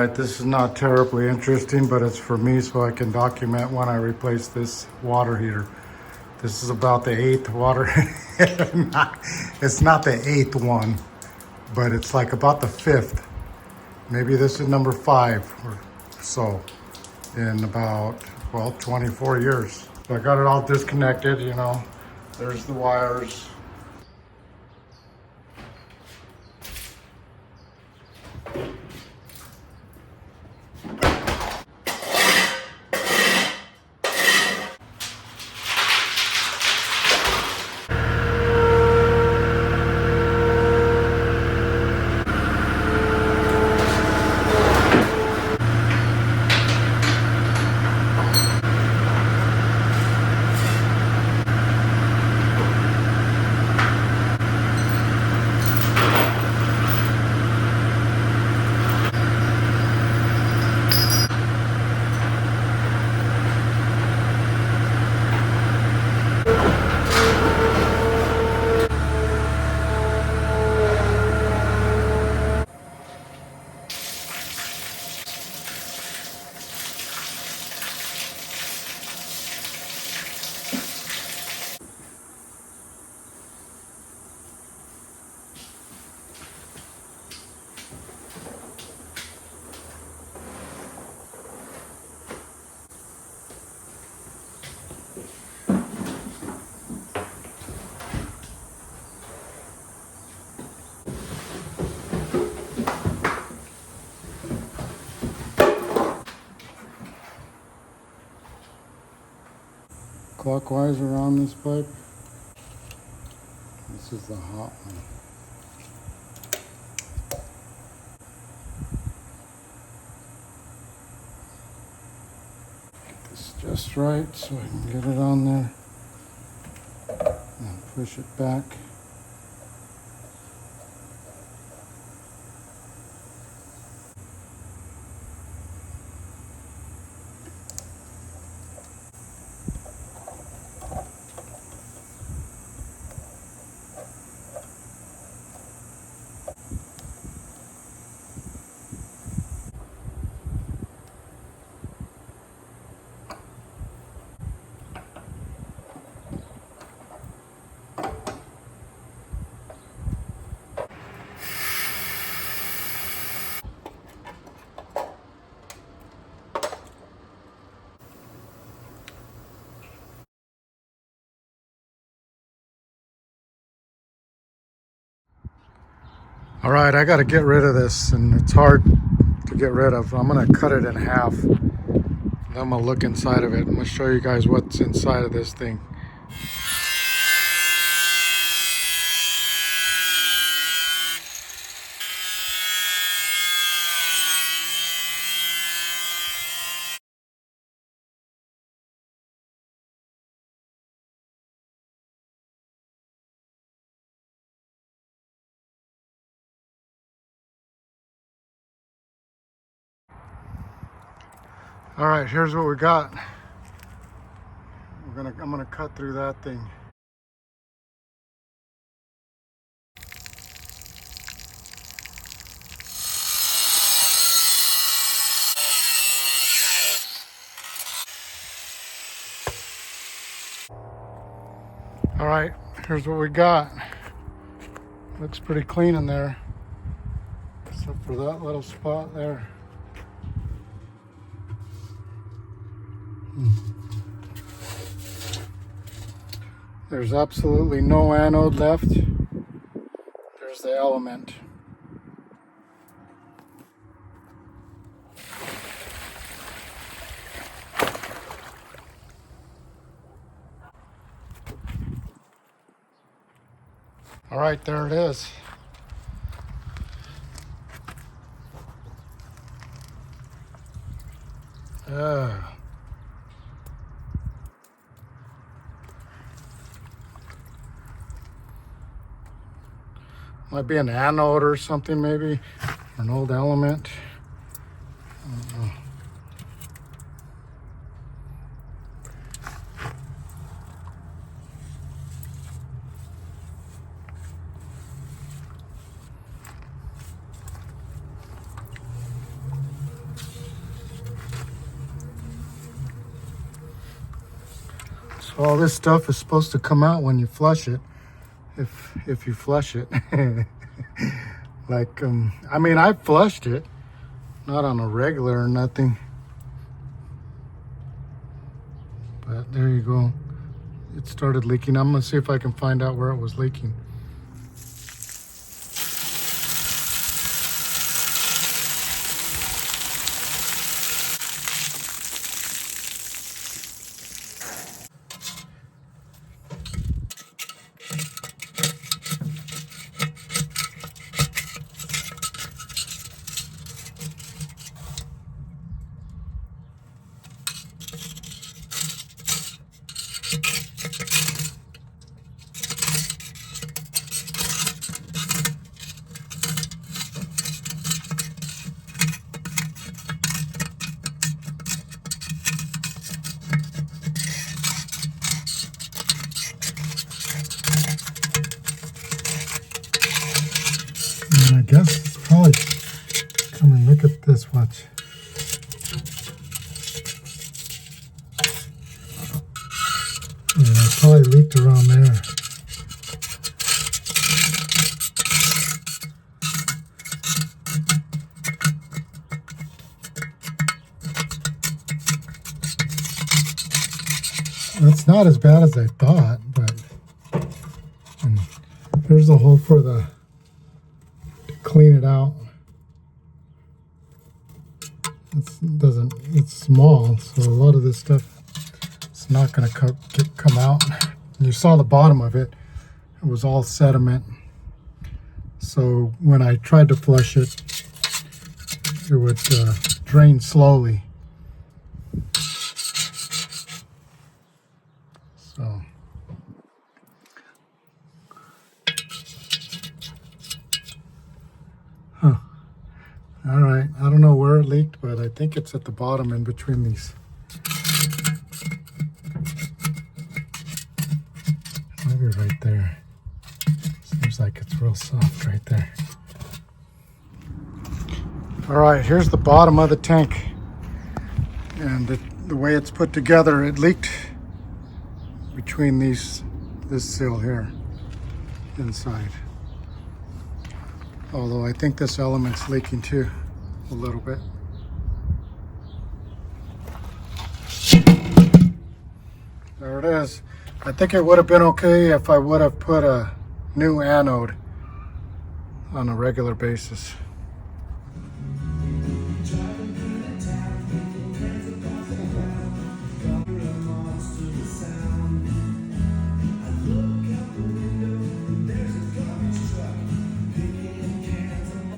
Alright, this is not terribly interesting, but it's for me so I can document when I replace this water heater. This is about the 8th water. It's not the 8th one, but it's like about the 5th. Maybe this is number 5 or so in about, well, 24 years. So I got it all disconnected, you know. There's the wires. Clockwise around this pipe. This is the hot one. Get this just right so I can get it on there and push it back. All right, I got to get rid of this, and it's hard to get rid of. I'm going to cut it in half. Then I'm going to look inside of it. I'm going to show you guys what's inside of this thing. All right, here's what we got. I'm gonna cut through that thing. All right, here's what we got. Looks pretty clean in there, except for that little spot there. There's absolutely no anode left. There's the element. All right, there it is. Might be an anode or something, maybe, or an old element. I don't know. All this stuff is supposed to come out when you flush it, if you flush it. Like, I mean, I flushed it, not on a regular or nothing. But there you go. It started leaking. I'm gonna see if I can find out where it was leaking. And I guess it's probably, come and look at this, watch. Yeah, it probably leaked around there. It's not as bad as I thought, but there's a hole for the clean it out. It's small, so a lot of this stuff is not going to come out. You saw the bottom of it. It was all sediment. So when I tried to flush it, it would drain slowly. So all right, I don't know where it leaked, but I think it's at the bottom in between these. Maybe right there. Seems like it's real soft right there. All right, here's the bottom of the tank. And the way it's put together, it leaked between this seal here inside. Although I think this element's leaking too, a little bit. There it is. I think it would have been okay if I would have put a new anode on a regular basis.